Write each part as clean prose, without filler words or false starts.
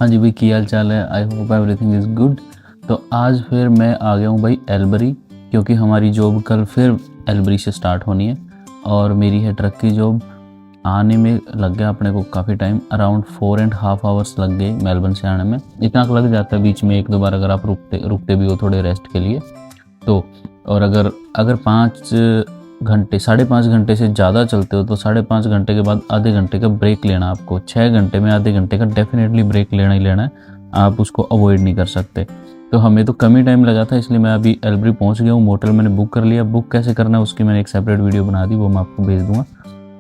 हाँ जी भाई, की हाल चाल है? I hope everything is good. तो आज फिर मैं आ गया हूँ भाई एलबरी, क्योंकि हमारी जॉब कल फिर एलबरी से स्टार्ट होनी है। और मेरी है ट्रक की जॉब। आने में लग गया अपने को काफ़ी टाइम, अराउंड 4.5 आवर्स लग गए मेलबर्न से आने में। इतना लग जाता है, बीच में एक दो बार अगर आप रुकते रुकते भी हो थोड़े रेस्ट के लिए तो। और अगर अगर 5 घंटे 5.5 घंटे से ज़्यादा चलते हो तो 5.5 घंटे के बाद आधे घंटे का ब्रेक लेना आपको। 6 घंटे में आधे घंटे का डेफिनेटली ब्रेक लेना ही लेना है, आप उसको अवॉइड नहीं कर सकते। तो हमें तो कम ही टाइम लगा था, इसलिए मैं अभी एलबरी पहुंच गया हूँ। मोटल मैंने बुक कर लिया। बुक कैसे करना है उसकी मैंने एक सेपरेट वीडियो बना दी, वो मैं आपको भेज दूँगा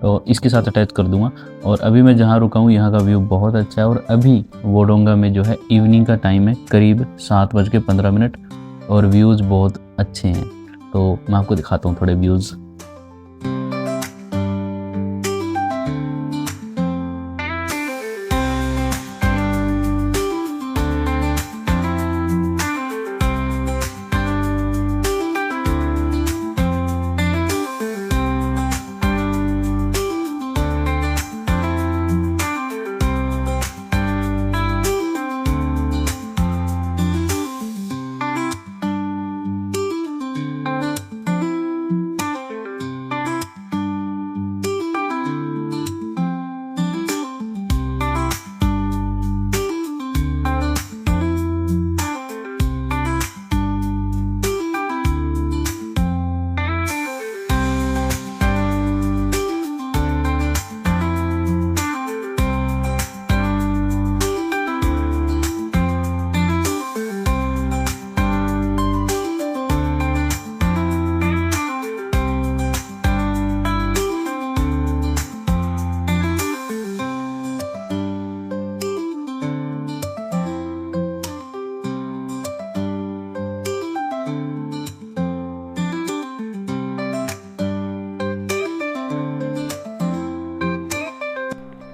और इसके साथ अटैच कर दूँगा। और अभी मैं जहाँ रुका हूँ यहाँ का व्यू बहुत अच्छा है। और अभी वोडोंगा में जो है इवनिंग का टाइम है, करीब 7:15 और व्यूज़ बहुत अच्छे हैं। तो मैं आपको दिखाता हूँ थोड़े व्यूज़।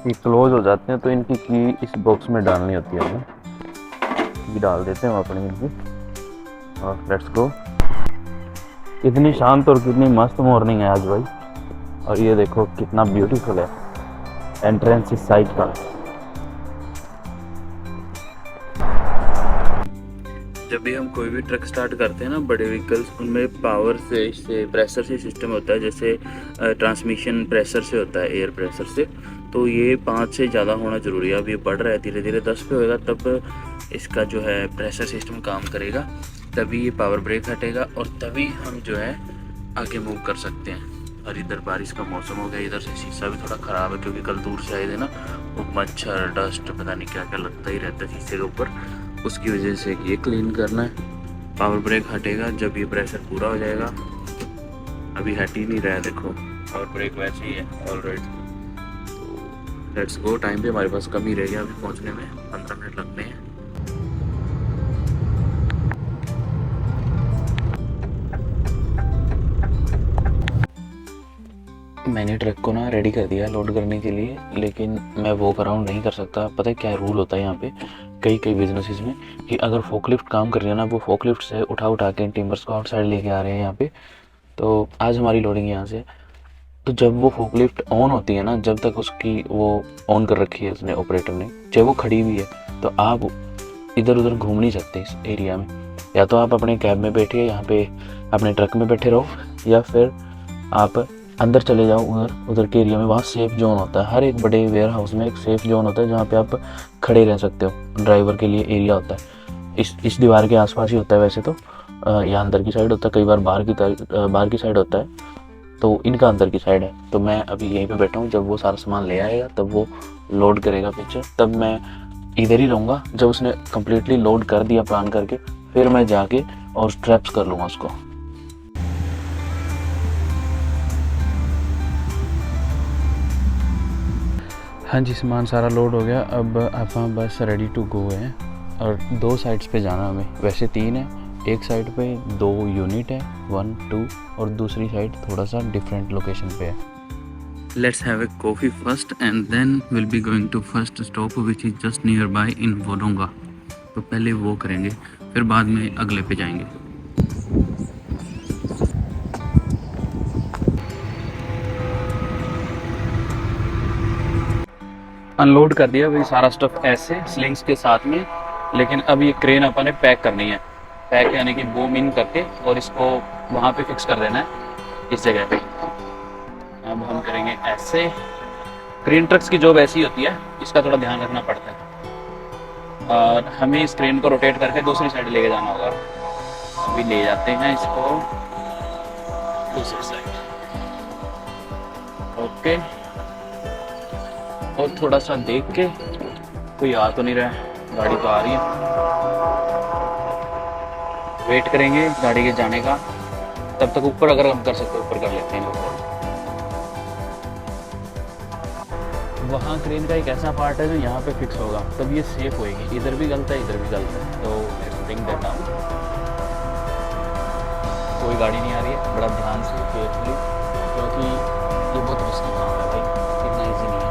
ये क्लोज हो जाते हैं तो इनकी की इस बॉक्स में डालनी होती है हमें। की डाल देते हैं हम अपनी इनकी और लेट्स गो। इतनी शांत और कितनी मस्त मॉर्निंग है आज भाई। और ये देखो कितना ब्यूटीफुल है एंट्रेंस इस साइड का। जब भी हम कोई भी ट्रक स्टार्ट करते हैं ना, बड़े व्हीकल्स, उनमें पावर से प्रेशर से सिस्टम होता है। जैसे ट्रांसमिशन प्रेशर से होता है, एयर प्रेशर से। तो ये 5 से ज़्यादा होना ज़रूरी है। अब ये बढ़ रहा है धीरे धीरे, 10 पे होएगा तब इसका जो है प्रेशर सिस्टम काम करेगा, तभी ये पावर ब्रेक हटेगा और तभी हम जो है आगे मूव कर सकते हैं। और इधर बारिश का मौसम हो गया, इधर से शीशा भी थोड़ा ख़राब है क्योंकि कल दूर से आए थे ना, वो मच्छर डस्ट पता नहीं क्या क्या लगता ही रहता है शीशे के ऊपर। उसकी वजह से ये क्लीन करना है। पावर ब्रेक हटेगा जब ये प्रेशर पूरा हो जाएगा। अभी हट ही नहीं रहा है, देखो पावर ब्रेक वैसे ही है ऑलरेडी। तो लेट्स गो। टाइम भी हमारे पास कम ही रह गया अभी पहुंचने में, 15 मिनट लगने हैं। मैंने ट्रक को ना रेडी कर दिया लोड करने के लिए, लेकिन मैं वॉक अराउंड नहीं कर सकता। पता है क्या रूल होता है यहाँ पे कई बिजनेसेस में, कि अगर फोकलिफ्ट काम कर रही है ना, वो फोकलिफ्ट से उठा के टिम्बर्स को आउटसाइड लेके आ रहे हैं यहाँ पे। तो आज हमारी लोडिंग यहाँ से, तो जब वो फोकलिफ्ट ऑन होती है ना, जब तक उसकी वो ऑन कर रखी है उसने, ऑपरेटर ने, जब वो खड़ी हुई है तो आप इधर उधर घूम नहीं सकते इस एरिया में। या तो आप अपने कैब में बैठिए, यहाँ पे अपने ट्रक में बैठे रहो, या फिर आप अंदर चले जाओ उधर के एरिया में। वहाँ सेफ जोन होता है, हर एक बड़े वेयर हाउस में एक सेफ जोन होता है जहाँ पे आप खड़े रह सकते हो। ड्राइवर के लिए एरिया होता है, इस दीवार के आसपास ही होता है वैसे तो, या अंदर की साइड होता है, कई बार बाहर की साइड होता है। तो इनका अंदर की साइड है। तो मैं अभी यहीं पे बैठा हूँ, जब वो सारा सामान ले आएगा तब वो लोड करेगा पीछे, तब मैं इधर ही रहूँगा। जब उसने कम्प्लीटली लोड कर दिया प्लान करके, फिर मैं जाके और स्ट्रैप्स कर लूँगा उसको। हाँ जी, सामान सारा लोड हो गया। अब आप बस रेडी टू गो है। और 2 साइड्स पे जाना हमें, वैसे 3 है। एक साइड पे 2 यूनिट है, 1 2, और दूसरी साइड थोड़ा सा डिफरेंट लोकेशन पे है। Let's have a coffee first and then will be going to first stop which is just near by in Wodonga. तो पहले वो करेंगे, फिर बाद में अगले पे जाएंगे। अनलोड कर दिया भाई सारा स्टफ ऐसे स्लिंग्स के साथ में। लेकिन अब ये क्रेन अपन ने पैक करनी है। पैक यानी कि बूम इन करके और इसको वहाँ पे फिक्स कर देना है इस जगह पे। अब हम करेंगे ऐसे। क्रेन ट्रक्स की जॉब ऐसी होती है, इसका थोड़ा ध्यान रखना पड़ता है। और हमें इस क्रेन को रोटेट करके दूसरी साइड लेके जाना होगा। अभी ले जाते हैं इसको दूसरी साइड। ओके, और थोड़ा सा देख के, कोई आ तो नहीं रहा है, गाड़ी तो आ रही है। वेट करेंगे गाड़ी के जाने का। तब तक ऊपर अगर हम कर सकते ऊपर कर लेते हैं। वहाँ क्रेन का एक ऐसा पार्ट है जो यहाँ पे फिक्स होगा, तब ये सेफ होएगी। इधर भी गलत है, इधर भी गलत है, तो ब्रिंग दैट डाउन। कोई गाड़ी नहीं आ रही है, बड़ा ध्यान से केयरफुली, क्योंकि ये बहुत रिस्की काम है भाई, इतना ईजी नहीं है।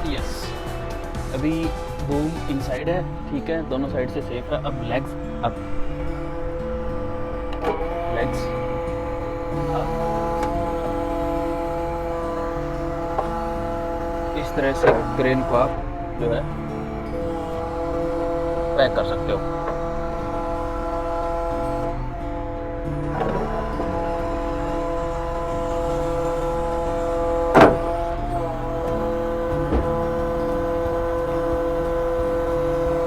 यस, अभी बूम इनसाइड है, ठीक है, दोनों साइड से सेफ है। अब लेग्स, अब लेग्स इस तरह से क्रेन को आप जो है पैक कर सकते हो।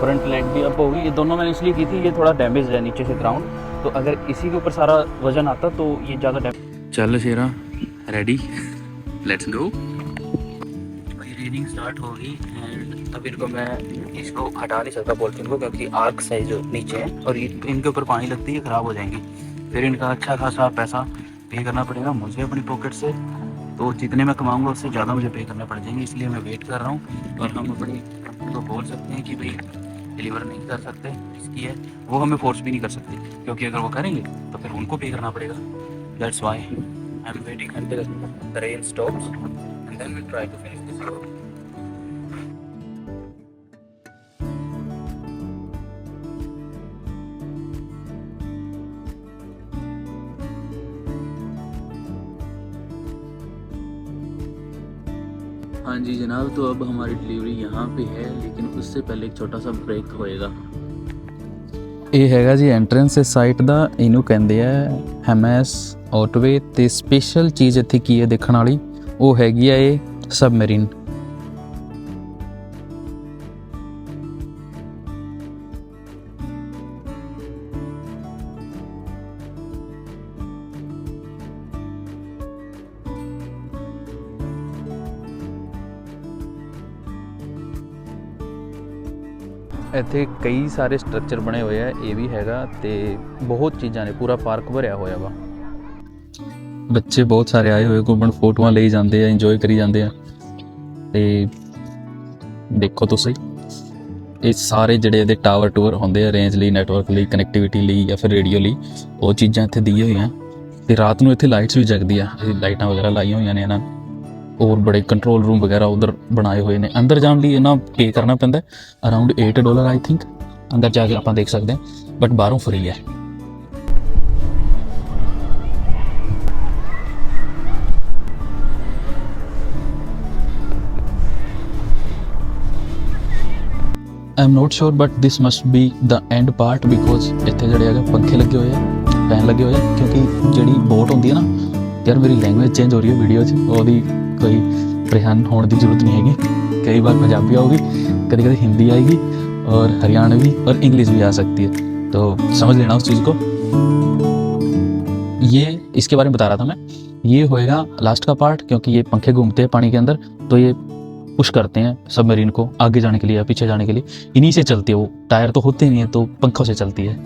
फ्रंट लेग भी अप होगी। ये दोनों मैंने इसलिए की थी, ये थोड़ा डैमेज है नीचे से ग्राउंड, तो अगर इसी के ऊपर सारा वजन आता तो ये ज़्यादा डैमेज। चल शेरा, रेडी, लेट्स गो। भाई रीडिंग स्टार्ट होगी एंड अब इनको मैं इसको हटा नहीं सकता पॉलिथीन को, क्योंकि आर्क साइज जो नीचे है और इनके ऊपर पानी लगती है, ख़राब हो जाएंगी। फिर इनका अच्छा खासा पैसा पे करना पड़ेगा मुझे अपनी पॉकेट से, तो जितने मैं कमाऊँगा उससे ज़्यादा मुझे पे करने पड़ जाएंगे। इसलिए मैं वेट कर रहा हूँ। और हम अपनी तो बोल सकते हैं कि भाई डिलीवर नहीं कर सकते, इसकी है, वो हमें फोर्स भी नहीं कर सकते, क्योंकि अगर वो करेंगे तो फिर उनको पे करना पड़ेगा। That's why I am waiting until the rain stops and then we try to finish this road. हाँ जी जनाब, तो अब हमारी डिलीवरी यहाँ पे है, लेकिन उससे पहले एक छोटा सा ब्रेक होएगा। ਇਹ ਹੈਗਾ ਜੀ ਐਂਟਰੈਂਸ ਇਸ ਸਾਈਟ ਦਾ, ਇਹਨੂੰ ਕਹਿੰਦੇ ਆ ਹੈਮੈਸ ਆਟੋਵੇ। ਤੇ ਸਪੈਸ਼ਲ ਚੀਜ਼ ਇੱਥੇ ਕੀ ਹੈ ਦੇਖਣ ਵਾਲੀ, ਉਹ ਹੈਗੀ ਆ ਇਹ ਸਬਮਰੀਨ। ਇੱਥੇ ਕਈ ਸਾਰੇ ਸਟਰਕਚਰ ਬਣੇ ਹੋਏ ਆ, ਇਹ ਵੀ ਹੈਗਾ ਤੇ ਬਹੁਤ ਚੀਜ਼ਾਂ ਨੇ, ਪੂਰਾ ਪਾਰਕ ਭਰਿਆ ਹੋਇਆ ਵਾ। ਬੱਚੇ ਬਹੁਤ ਸਾਰੇ ਆਏ ਹੋਏ ਘੁੰਮਣ, ਫੋਟੋਆਂ ਲਈ ਜਾਂਦੇ ਆ, ਇੰਜੋਏ ਕਰੀ ਜਾਂਦੇ ਆ। ਤੇ ਦੇਖੋ ਤੁਸੀਂ, ਇਹ ਸਾਰੇ ਜਿਹੜੇ ਇਹਦੇ ਟਾਵਰ ਟੂਰ ਹੁੰਦੇ ਆ ਰੇਂਜ ਲਈ, ਨੈਟਵਰਕ ਲਈ, ਕਨੈਕਟੀਵਿਟੀ ਲਈ ਜਾਂ ਫਿਰ ਰੇਡੀਓ ਲਈ, ਉਹ ਚੀਜ਼ਾਂ ਇੱਥੇ ਦੀਆਂ ਹੋਈਆਂ। ਤੇ ਰਾਤ ਨੂੰ ਇੱਥੇ ਲਾਈਟਸ ਵੀ ਜਗਦੀ ਆ, ਇਹ ਲਾਈਟਾਂ ਵਗੈਰਾ ਲਾਈਆਂ ਹੋਈਆਂ ਨੇ ਇਹਨਾਂ ਨੇ। और बड़े कंट्रोल रूम वगैरह उधर बनाए हुए ने। अंदर जाने लिए ना पे करना पैंदा है, अराउंड $8 आई थिंक। अंदर जाके आप देख सकते हैं, बट बाहरों फ्री है। I am not sure but this must be the end part, because इतने जोड़े है पंखे लगे हुए हैं, फैन लगे हुए हैं। क्योंकि जी बोट होंगी है ना यार, मेरी लैंग्वेज चेंज हो रही है वीडियो च, कोई परेशान होने की जरूरत नहीं हैगी। कई बार पंजाबी आएगी, कभी कभी हिंदी आएगी और हरियाणवी और इंग्लिश भी आ सकती है, तो समझ लेना उस चीज़ को। ये इसके बारे में बता रहा था मैं, ये होएगा लास्ट का पार्ट, क्योंकि ये पंखे घूमते हैं पानी के अंदर, तो ये पुश करते हैं सबमरीन को आगे जाने के लिए या पीछे जाने के लिए। इन्हीं से चलती है वो, टायर तो होते नहीं है, तो पंखों से चलती है।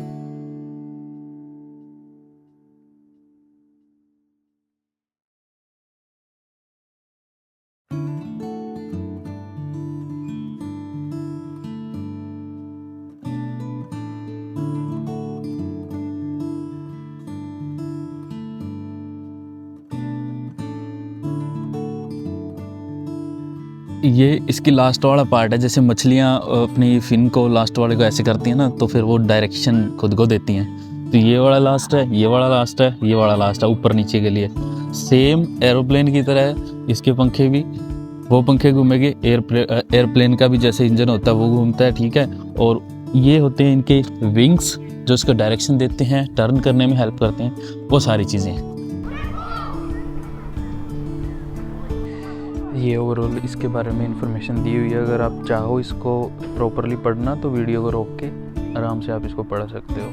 ये इसकी लास्ट वाला पार्ट है। जैसे मछलियाँ अपनी फिन को लास्ट वाले को ऐसे करती हैं ना, तो फिर वो डायरेक्शन खुद को देती हैं। तो ये वाला लास्ट है, ये वाला लास्ट है, ये वाला लास्ट है ऊपर नीचे के लिए। सेम एरोप्लेन की तरह है इसके पंखे भी। वो पंखे घूमेंगे, एयरप्लेन का भी जैसे इंजन होता है वो घूमता है, ठीक है। और ये होते हैं इनके विंग्स जो इसको डायरेक्शन देते हैं, टर्न करने में हेल्प करते हैं, वो सारी चीज़ें। ये ओवरऑल इसके बारे में इंफॉर्मेशन दी हुई है। अगर आप चाहो इसको प्रॉपरली पढ़ना तो वीडियो को रोक के आराम से आप इसको पढ़ सकते हो।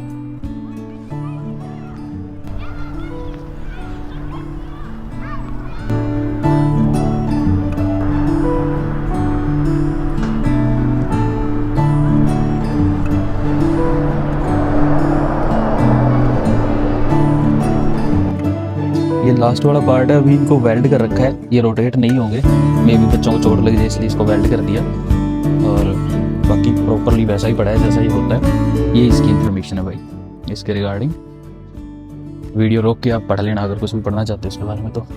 ये लास्ट वाला पार्ट है, अभी इनको वेल्ड कर रखा है, ये रोटेट नहीं होंगे। मे भी बच्चों को चोट लग जाए इसलिए इसको वेल्ड कर दिया, और बाकी प्रॉपरली वैसा ही पड़ा है जैसा ही होता है। ये इसकी इन्फॉर्मेशन है भाई इसके रिगार्डिंग। वीडियो रोक के आप पढ़ लेना अगर कुछ भी पढ़ना चाहते हो इसके बारे में तो।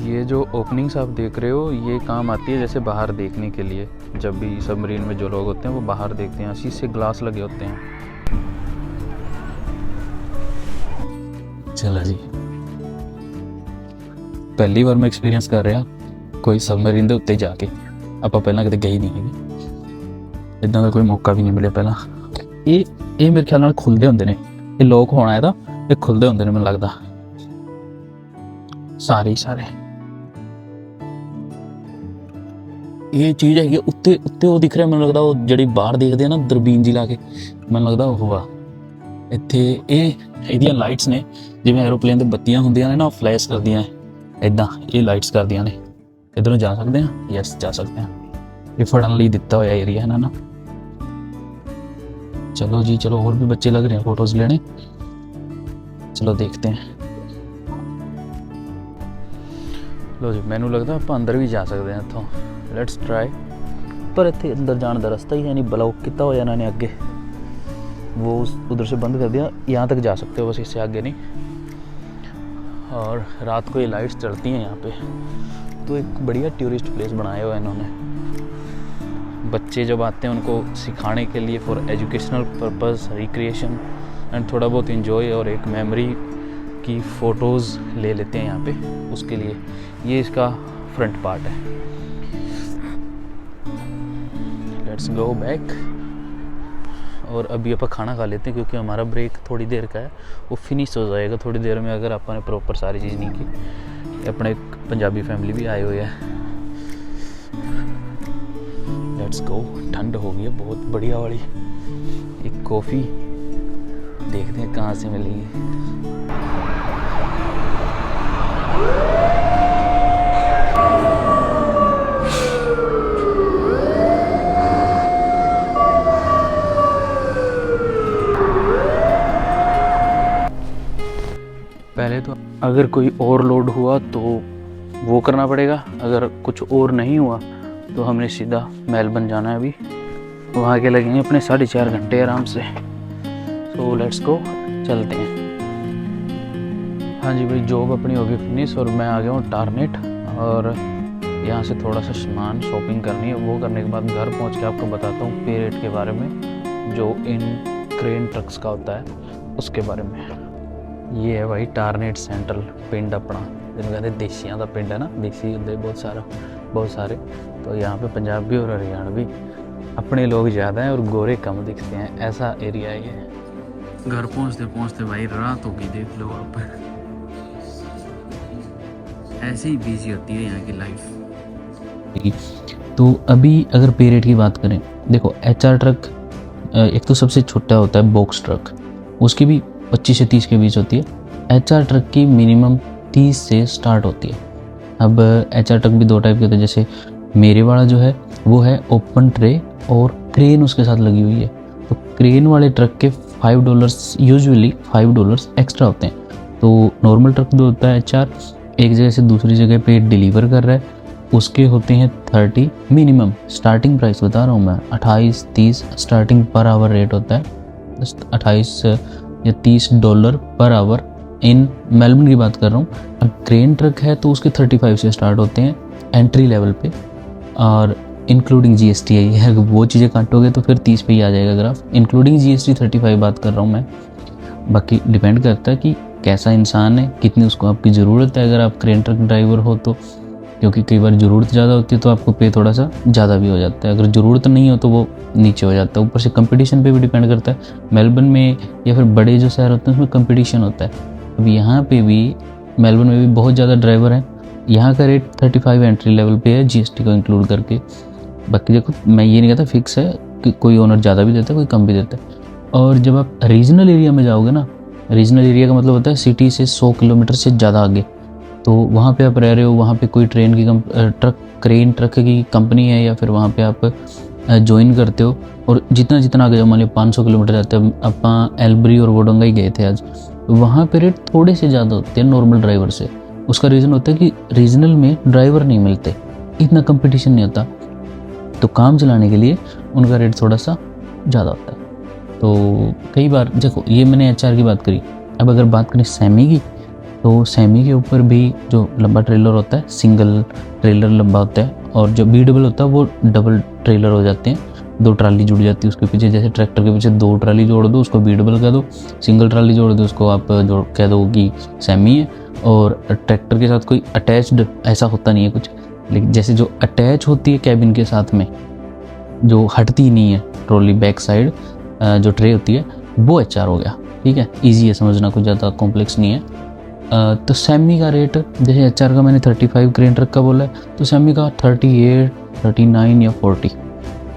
ये जो ओपनिंग्स आप देख रहे हो ये काम आती है जैसे बाहर देखने के लिए। जब भी सबमरीन में जो लोग होते हैं वो बाहर देखते हैं, शीशे ग्लास लगे होते हैं। चलो जी, पहली बार मैं एक्सपीरियंस कर रहा कोई सबमरीन के उत्ते जाके। ਆਪਾਂ ਪਹਿਲਾਂ ਕਦੇ ਗਏ ਨਹੀਂ ਹੈਗੇ, ਇਦਾਂ ਦਾ ਕੋਈ ਮੌਕਾ ਵੀ ਨਹੀਂ ਮਿਲਿਆ ਪਹਿਲਾਂ। ਇਹ ਮੇਰੇ ਖਿਆਲ ਨਾਲ ਖੁੱਲਦੇ ਹੁੰਦੇ ਨੇ, ਇਹ ਲੋਕ ਹੋਣਾ ਇਹਦਾ, ਇਹ ਖੁੱਲਦੇ ਹੁੰਦੇ ਨੇ ਮੈਨੂੰ ਲੱਗਦਾ ਸਾਰੇ ਇਹ ਚੀਜ਼ ਹੈਗੀ ਉੱਤੇ ਉਹ ਦਿਖ ਰਿਹਾ। ਮੈਨੂੰ ਲੱਗਦਾ ਉਹ ਜਿਹੜੀ ਬਾਹਰ ਦੇਖਦੇ ਆ ਨਾ ਦੂਰਬੀਨ ਜੀ ਲਾ ਕੇ, ਮੈਨੂੰ ਲੱਗਦਾ ਉਹ ਆ ਇੱਥੇ। ਇਹਦੀਆਂ ਲਾਈਟਸ ਨੇ ਜਿਵੇਂ ਐਰੋਪਲੇਨ ਦੇ ਬੱਤੀਆਂ ਹੁੰਦੀਆਂ ਨੇ ਨਾ, ਉਹ ਫਲੈਸ਼ ਕਰਦੀਆਂ ਇੱਦਾਂ, ਇਹ ਲਾਈਟਸ ਕਰਦੀਆਂ ਨੇ। ਇੱਧਰੋਂ ਜਾ ਸਕਦੇ ਹਾਂ? ਯੈਸ ਜਾ ਸਕਦੇ ਹਾਂ। ਇਹ ਫੜਨ ਲਈ ਦਿੱਤਾ ਹੋਇਆ ਏਰੀਆ ਹੈ ਨਾ। चलो जी चलो, और भी बच्चे लग रहे हैं फोटोज लेने। चलो देखते हैं। लो जी, मैनू लगता आप अंदर भी जा सकते हैं इतों। Let's try. पर इतने अंदर जाने का रास्ता ही है नहीं, ब्लॉक किया हुआ इन्होंने आगे, वो उधर से बंद कर दिया। यहाँ तक जा सकते हो बस, इससे आगे नहीं। और रात को ये लाइट्स चलती हैं यहाँ पे, तो एक बढ़िया टूरिस्ट प्लेस बनाया हुआ है इन्होंने। बच्चे जब आते हैं उनको सिखाने के लिए, for educational purpose, recreation and थोड़ा बहुत इंजॉय और एक मेमोरी की फ़ोटोज़ ले लेते हैं यहाँ पे, उसके लिए। ये इसका फ्रंट पार्ट है। Let's go back. और अभी आप खाना खा लेते हैं क्योंकि हमारा ब्रेक थोड़ी देर का है, वो फिनिश हो जाएगा थोड़ी देर में अगर आपने प्रॉपर सारी चीज़ नहीं की। अपने पंजाबी फैमिली भी आए हुए हैं। Let's go. ठंड हो गई है बहुत बढ़िया वाली। एक कॉफ़ी देखते हैं कहाँ से मिलेगी। पहले तो अगर कोई ओवरलोड हुआ तो वो करना पड़ेगा, अगर कुछ और नहीं हुआ तो हमने सीधा मेलबर्न जाना है। अभी वहाँ के लगेंगे अपने 4.5 घंटे आराम से। सो लेट्स गो, चलते हैं। हाँ जी भाई, जॉब अपनी होगी फिनिश और मैं आ गया हूँ टारनेट। और यहाँ से थोड़ा सा सामान शॉपिंग करनी है, वो करने के बाद घर पहुँच के आपको बताता हूँ पे रेट के बारे में, जो इन क्रेन ट्रक्स का होता है उसके बारे में। ये है भाई टारनेट सेंट्रल पिंड अपना, जिन्हें कहते हैं देसियां का पिंड है ना, देसी होंगे बहुत सारे। तो यहाँ पे पंजाबी और हरियाणवी अपने लोग ज़्यादा हैं और गोरे कम दिखते हैं, ऐसा एरिया है ये। घर पहुँचते पहुँचते भाई रात होगी, देख लो आप। ऐसे ही बिजी होती है यहाँ की लाइफ। तो अभी अगर पे रेट की बात करें, देखो HR ट्रक एक तो सबसे छोटा होता है बॉक्स ट्रक, उसकी भी 25 से 30 के बीच होती है। HR ट्रक की मिनिमम 30 से स्टार्ट होती है। अब HR ट्रक भी दो टाइप के होते हैं, जैसे मेरे वाला जो है वो है ओपन ट्रे और क्रेन उसके साथ लगी हुई है। तो क्रेन वाले ट्रक के $5 यूजुअली $5 एक्स्ट्रा होते हैं। तो नॉर्मल ट्रक जो होता है HR एक जगह से दूसरी जगह पे डिलीवर कर रहा है, उसके होते हैं 30 मिनिमम, स्टार्टिंग प्राइस बता रहा हूँ मैं, 28-30 स्टार्टिंग पर आवर रेट होता है, 28 या $30 पर आवर। इन मेलबर्न की बात कर रहा हूँ। अब क्रेन ट्रक है तो उसके 35 से स्टार्ट होते हैं एंट्री लेवल पे, और इंक्लूडिंग जीएसटी है, अगर वो चीज़ें काटोगे तो फिर 30 पे ही आ जाएगा ग्राफ। इंक्लूडिंग जीएसटी 35 बात कर रहा हूँ मैं। बाकी डिपेंड करता है कि कैसा इंसान है, कितनी उसको आपकी ज़रूरत है। अगर आप क्रेन ट्रक ड्राइवर हो तो, क्योंकि कई बार ज़रूरत ज़्यादा होती है तो आपको पे थोड़ा सा ज़्यादा भी हो जाता है, अगर ज़रूरत नहीं हो तो वो नीचे हो जाता है। ऊपर से कंपटीशन पे भी डिपेंड करता है। मेलबर्न में या फिर बड़े जो शहर होते हैं उसमें कंपटीशन होता है। अब यहाँ पे भी मेलबर्न में भी बहुत ज़्यादा ड्राइवर हैं। यहाँ का रेट 35 एंट्री लेवल पे है जीएसटी को इंक्लूड करके। बाकी देखो, मैं ये नहीं कहता फिक्स है कि कोई ओनर ज़्यादा भी देता है, कोई कम भी देता है। और जब आप रीजनल एरिया में जाओगे ना, रीजनल एरिया का मतलब होता है सिटी से 100 किलोमीटर से ज़्यादा आगे, तो वहाँ पे आप रह रहे हो, वहाँ पे कोई क्रेन ट्रक की कंपनी है, या फिर वहाँ पे आप ज्वाइन करते हो, और जितना जितना आगे जाओ, मान लो 500 किलोमीटर जाते हैं। आप एल्बरी और वोडोंगा ही गए थे आज, तो वहाँ पे रेट थोड़े से ज़्यादा होते हैं नॉर्मल ड्राइवर से। उसका रीज़न होता है कि रीजनल में ड्राइवर नहीं मिलते, इतना कंपटीशन नहीं होता, तो काम चलाने के लिए उनका रेट थोड़ा सा ज़्यादा होता है। तो कई बार देखो, ये मैंने एचआर की बात करी। अब अगर बात करें सेमी की, तो सेमी के ऊपर भी जो लंबा ट्रेलर होता है, सिंगल ट्रेलर लंबा होता है, और जो बी डबल होता है वो डबल ट्रेलर हो जाते हैं। 2 ट्राली जुड़ जाती है उसके पीछे, जैसे ट्रैक्टर के पीछे 2 ट्राली जोड़ दो उसको बी डबल कह दो, सिंगल ट्राली जोड़ दो उसको आप जो कह दो कि सेमी है। और ट्रैक्टर के साथ कोई अटैच्ड ऐसा होता नहीं है कुछ, लेकिन जैसे जो अटैच होती है कैबिन के साथ में, जो हटती नहीं है ट्रॉली बैक साइड, जो ट्रे होती है, वो एचआर हो गया। ठीक है, ईजी है समझना, कुछ ज़्यादा कॉम्प्लेक्स नहीं है। तो सेमी का रेट, जैसे एचआर का मैंने 35 क्रेन ट्रक का बोला है, तो सेमी का 38, 39 या 40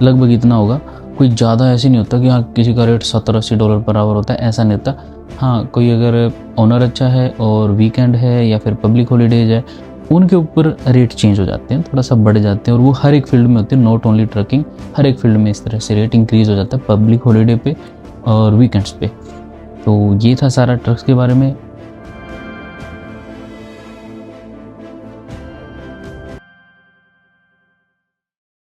लगभग इतना होगा। कोई ज़्यादा ऐसे नहीं होता कि हाँ किसी का रेट $70-80 पर आवर होता है, ऐसा नहीं होता। हाँ, कोई अगर ओनर अच्छा है और वीकेंड है या फिर पब्लिक हॉलीडेज है, उनके ऊपर रेट चेंज हो जाते हैं, थोड़ा सा बढ़ जाते हैं, और वो हर एक फील्ड में होते हैं, नॉट ओनली ट्रकिंग, हर एक फील्ड में इस तरह से रेट इंक्रीज़ हो जाता है पब्लिक हॉलीडे पे और वीकेंड्स पे। तो ये था सारा ट्रक्स के बारे में।